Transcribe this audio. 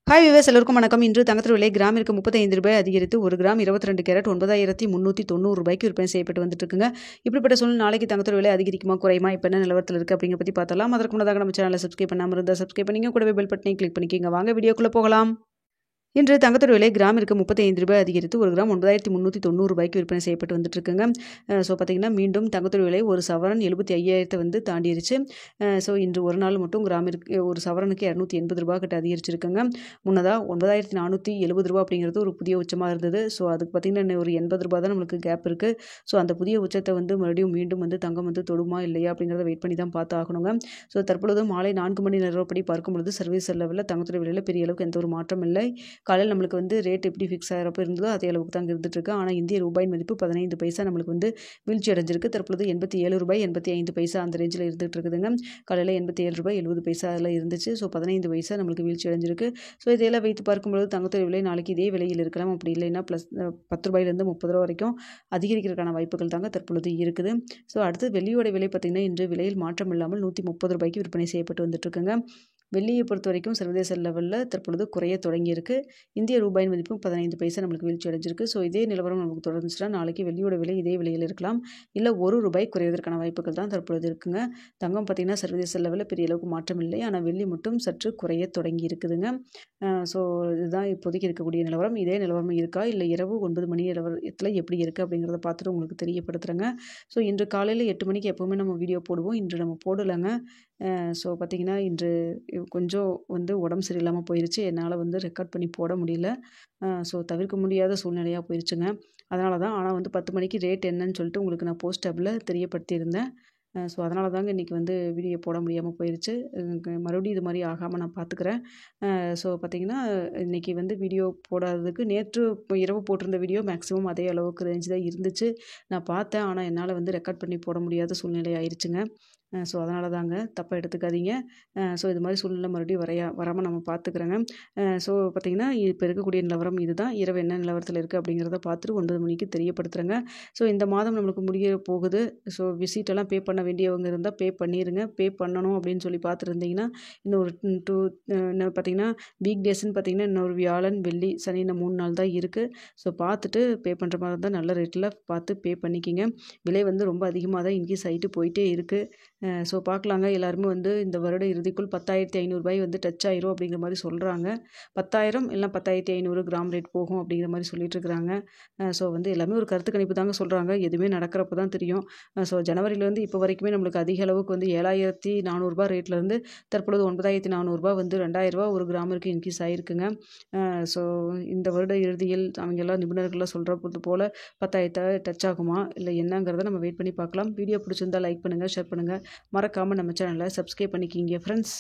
Hi viewers எல்லோருக்கும் வணக்கம். இன்று தங்கத்தின் விலை கிராமிற்கு ரூ. 35 அதிகரித்து 1 கிராம் 22 கேரட் 9390 ரூபாய்க்கு விற்பனை செய்யப்பட்டு வந்துட்டு இருக்குங்க. இப்படிப்பட்ட சூழ்நிலை நாளைக்கு தங்கத்தின் விலை அதிகரிக்குமா குறையுமா இப்போ என்ன நிலவரத்தில் இருக்குது அப்படிங்கிற பற்றி பார்த்தலாம். அதற்கு முன்னதாக நம்ம சேனலை சப்ஸ்கிரைப் பண்ணாமல் இருந்தால் சப்ஸ்கிரைப் பண்ணிங்க, கூடவே பெல் பட்டனை கிளிக் பண்ணிக்கோங்க. வாங்க வீடியோக்குள்ளே போகலாம். இன்று தங்கத்தோட விலை கிராமிற்கு ரூ. 35 அதிகரித்து 1 கிராம் 9390 ரூபாய்க்கு விற்பனை செய்யப்பட்டு வந்துட்டு இருக்குங்க. ஸோ பார்த்தீங்கன்னா மீண்டும் தங்கத்தோட விலை ஒரு சவரன் 75,000 வந்து தாண்டிடுச்சு. ஸோ இன்று ஒரு நாள் மட்டும் கிராமிற்கு ஒரு சவரனுக்கு ரூ. 280 கிட்ட அதிகரிச்சிருக்குங்க. முன்னதாக 9470 ரூபா அப்படிங்கிறது ஒரு புதிய உச்சமாக இருந்தது. ஸோ அதுக்கு பார்த்தீங்கன்னா ஒரு 80 ரூபா தான் நம்மளுக்கு கேப் இருக்குது. ஸோ அந்த புதிய உச்சத்தை வந்து மறுபடியும் மீண்டும் வந்து தங்கம் வந்து தொடுமா இல்லையா அப்படிங்கிறத வெயிட் பண்ணி தான் பார்த்து ஆகணுங்க. ஸோ தற்பொழுது மாலை 4 மணி நிலவரப்படி பார்க்கும்பொழுது சர்வீஸ் லெவலில் தங்கத்தோட விலையில் பெரிய அளவுக்கு எந்த ஒரு மாற்றம் இல்லை. காலையில் நம்மளுக்கு வந்து ரேட் எப்படி ஃபிக்ஸ் ஆகிறப்ப இருந்ததோ அதே அளவுக்கு தான் இருந்துகிட்ருக்கு. ஆனால் இந்திய ரூபாயின் மதிப்பு 15 பைசா நம்மளுக்கு வந்து வீழ்ச்சி அடைஞ்சிருக்கு. தற்பொழுது ரூ. 87.85 அந்த ரேஞ்சில் இருந்துகிட்டு இருக்குதுங்க. காலையில் ரூ. 87.70 அதில் இருந்துச்சு. ஸோ 15 பைசா நம்மளுக்கு வீழ்ச்சி அடைஞ்சிருக்கு. ஸோ இதையெல்லாம் வைத்து பார்க்கும்போது தங்கத்தோட விலை நாளைக்கு இதே விலையில் இருக்கலாம். அப்படி இல்லைன்னா ப்ளஸ் ரூ. 10 30 வரைக்கும் அதிகரிக்கிறதுக்கான வாய்ப்புகள் தாங்க தற்பொழுது இருக்குது. ஸோ அடுத்து வெள்ளியோட விலை பார்த்திங்கன்னா இன்று விலையில் மாற்றம் இல்லாமல் ரூ. 130 விற்பனை செய்யப்பட்டு வந்துட்டு இருக்குங்க. வெள்ளியை பொறுத்த வரைக்கும் சர்வதேச லெவலில் தற்பொழுது குறைய தொடங்கியிருக்கு. இந்திய ரூபாயின் மதிப்பும் 15 பைசா நம்மளுக்கு வீழ்ச்சி அடைஞ்சிருக்கு. ஸோ இதே நிலவரம் நமக்கு தொடர்ந்துச்சுன்னா நாளைக்கு வெள்ளியோட விலை இதே விலையில் இருக்கலாம். இல்லை ரூ. 1 குறைவதற்கான வாய்ப்புகள் தான் தற்பொழுது இருக்குங்க. தங்கம் பார்த்திங்கன்னா சர்வதேச லெவலில் பெரிய அளவுக்கு மாற்றம் இல்லை. ஆனால் வெள்ளி மட்டும் சற்று குறைய தொடங்கி இருக்குதுங்க. ஸோ இதுதான் இப்போதைக்கு இருக்கக்கூடிய நிலவரம். இதே நிலவரம் இருக்கா இல்லை இரவு 9 மணி நிலவரத்தில் எப்படி இருக்குது அப்படிங்கிறத பார்த்துட்டு உங்களுக்கு தெரியப்படுத்துகிறேங்க. ஸோ இன்று காலையில் 8 மணிக்கு எப்போவுமே நம்ம வீடியோ போடுவோம். இன்று நம்ம போடலைங்க. ஸோ பார்த்திங்கன்னா இன்று கொஞ்சம் வந்து உடம்பு சரியில்லாமல் போயிடுச்சு. என்னால் வந்து ரெக்கார்ட் பண்ணி போட முடியல. ஸோ தவிர்க்க முடியாத சூழ்நிலையாக போயிடுச்சுங்க. அதனால தான். ஆனால் வந்து 10 மணிக்கு ரேட் என்னன்னு சொல்லிட்டு உங்களுக்கு நான் போஸ்ட் டேப்பில் தெரியப்படுத்தியிருந்தேன். ஸோ அதனால தாங்க இன்றைக்கி வந்து வீடியோ போட முடியாமல் போயிடுச்சு. மறுபடியும் இது மாதிரி ஆகாமல் நான் பார்த்துக்கிறேன். ஸோ பார்த்திங்கன்னா இன்றைக்கி வந்து வீடியோ போடாததுக்கு நேற்று இரவு போட்டிருந்த வீடியோ மேக்ஸிமம் அதே அளவுக்கு ரேஞ்சு தான் இருந்துச்சு. நான் பார்த்தேன். ஆனால் என்னால் வந்து ரெக்கார்ட் பண்ணி போட முடியாத சூழ்நிலை ஆயிடுச்சுங்க. ஸோ அதனால தாங்க தப்பாக எடுத்துக்காதீங்க. ஸோ இது மாதிரி சூழ்நிலை மறுபடியும் வராமல் நம்ம பார்த்துக்கிறோங்க. ஸோ பார்த்திங்கன்னா இப்போ இருக்கக்கூடிய நிலவரம் இதுதான். இரவு என்ன நிலவரத்தில் இருக்குது அப்படிங்கிறத பார்த்துட்டு 9 மணிக்கு தெரியப்படுத்துகிறேங்க. ஸோ இந்த மாதம் நம்மளுக்கு முடிய போகுது. ஸோ விசிட்டெல்லாம் பே பண்ண வேண்டியவங்க இருந்தால் பே பண்ணிடுங்க. பே பண்ணணும் அப்படின்னு சொல்லி பார்த்துருந்தீங்கன்னா இன்னொரு இன்னும் பார்த்திங்கன்னா வீக் டேஸ்ன்னு பார்த்திங்கன்னா இன்னொரு வியாழன் வெள்ளி சனி இந்த 3 நாள் தான் இருக்குது. ஸோ பார்த்துட்டு பே பண்ணுற மாதிரி இருந்தால் நல்ல ரேட்டில் பார்த்து பே பண்ணிக்கிங்க. விலை வந்து ரொம்ப அதிகமாக தான் இன்க்ரீஸ் ஆகிட்டு போயிட்டே இருக்குது. ஸோ பார்க்கலாங்க. எல்லாருமே வந்து இந்த வருட இறுதிக்குள் 10,500 வந்து டச் ஆயிரும் அப்படிங்கிற மாதிரி சொல்கிறாங்க. 10,000 இல்லை 10,500 கிராம் ரேட் போகும் அப்படிங்கிற மாதிரி சொல்லிட்டு இருக்கிறாங்க. ஸோ வந்து எல்லாமே ஒரு கருத்து கணிப்பு தாங்க சொல்கிறாங்க. எதுவுமே நடக்கிறப்ப தான் தெரியும். ஸோ ஜனவரியிலேருந்து இப்போ வரைக்குமே நம்மளுக்கு அதிக அளவுக்கு வந்து ரூ. 7,400 ரேட்லேருந்து தற்பொழுது ரூ. 9,400 வந்து ரூ. 2,000 ஒரு கிராமிற்கு இன்க்ரீஸ் ஆகிருக்குங்க. ஸோ இந்த வருட இறுதியில் அவங்கெல்லாம் நிபுணர்கள்லாம் சொல்கிறது போல் 10,000 டச் ஆகுமா இல்லை என்னங்கிறத நம்ம வெயிட் பண்ணி பார்க்கலாம். வீடியோ பிடிச்சிருந்தால் லைக் பண்ணுங்கள், ஷேர் பண்ணுங்கள். மறக்காமல் நம்ம சேனலை சப்ஸ்கிரைப் பண்ணிக்கிங்க ஃப்ரெண்ட்ஸ்.